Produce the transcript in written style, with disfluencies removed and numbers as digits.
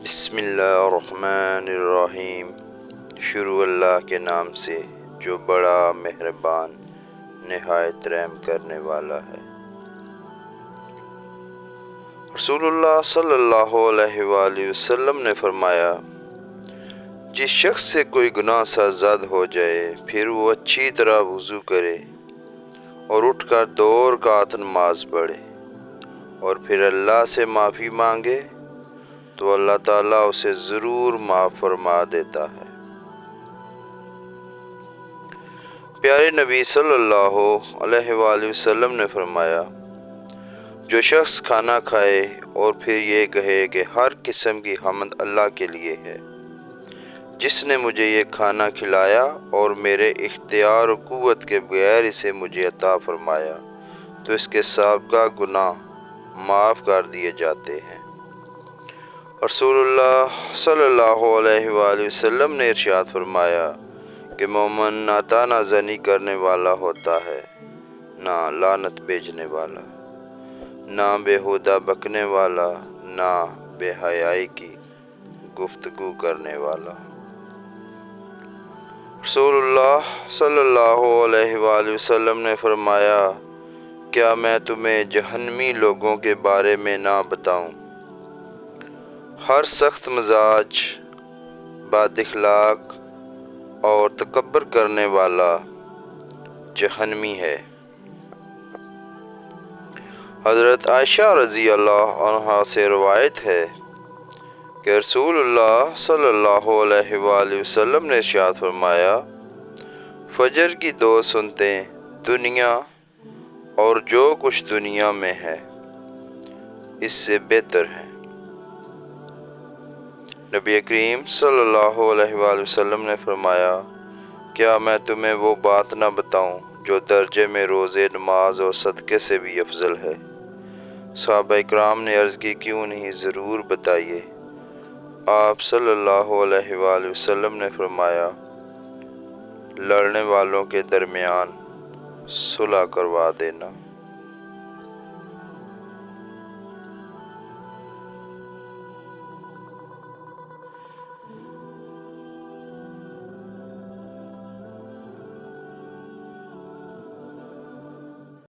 بسم اللہ الرحمن الرحیم۔ شروع اللہ کے نام سے جو بڑا مہربان نہایت رحم کرنے والا ہے۔ رسول اللہ صلی اللہ علیہ وآلہ وسلم نے فرمایا، جس شخص سے کوئی گناہ سرزد ہو جائے پھر وہ اچھی طرح وضو کرے اور اٹھ کر 2 رکعت نماز پڑھے اور پھر اللہ سے معافی مانگے تو اللہ تعالیٰ اسے ضرور معاف فرما دیتا ہے۔ پیارے نبی صلی اللہ علیہ وآلہ وسلم نے فرمایا، جو شخص کھانا کھائے اور پھر یہ کہے کہ ہر قسم کی حمد اللہ کے لیے ہے جس نے مجھے یہ کھانا کھلایا اور میرے اختیار و قوت کے بغیر اسے مجھے عطا فرمایا، تو اس کے سابقہ گناہ معاف کر دیے جاتے ہیں۔ رسول اللہ صلی اللہ علیہ وآلہ وسلم نے ارشاد فرمایا کہ مومن نہ طعنہ زنی کرنے والا ہوتا ہے، نہ لعنت بھیجنے والا، نہ بیہودہ بکنے والا، نہ بے حیائی کی گفتگو کرنے والا۔ رسول اللہ صلی اللہ علیہ وآلہ وسلم نے فرمایا، کیا میں تمہیں جہنمی لوگوں کے بارے میں نہ بتاؤں؟ ہر سخت مزاج، بد اخلاق اور تکبر کرنے والا جہنمی ہے۔ حضرت عائشہ رضی اللہ عنہا سے روایت ہے کہ رسول اللہ صلی اللہ علیہ وآلہ وسلم نے ارشاد فرمایا، فجر کی 2 سنتیں دنیا اور جو کچھ دنیا میں ہے اس سے بہتر ہیں۔ نبی کریم صلی اللہ علیہ وآلہ وسلم نے فرمایا، کیا میں تمہیں وہ بات نہ بتاؤں جو درجے میں روزے، نماز اور صدقے سے بھی افضل ہے؟ صحابہ اکرام نے عرض کی، کیوں نہیں، ضرور بتائیے۔ آپ صلی اللہ علیہ وآلہ وسلم نے فرمایا، لڑنے والوں کے درمیان صلح کروا دینا۔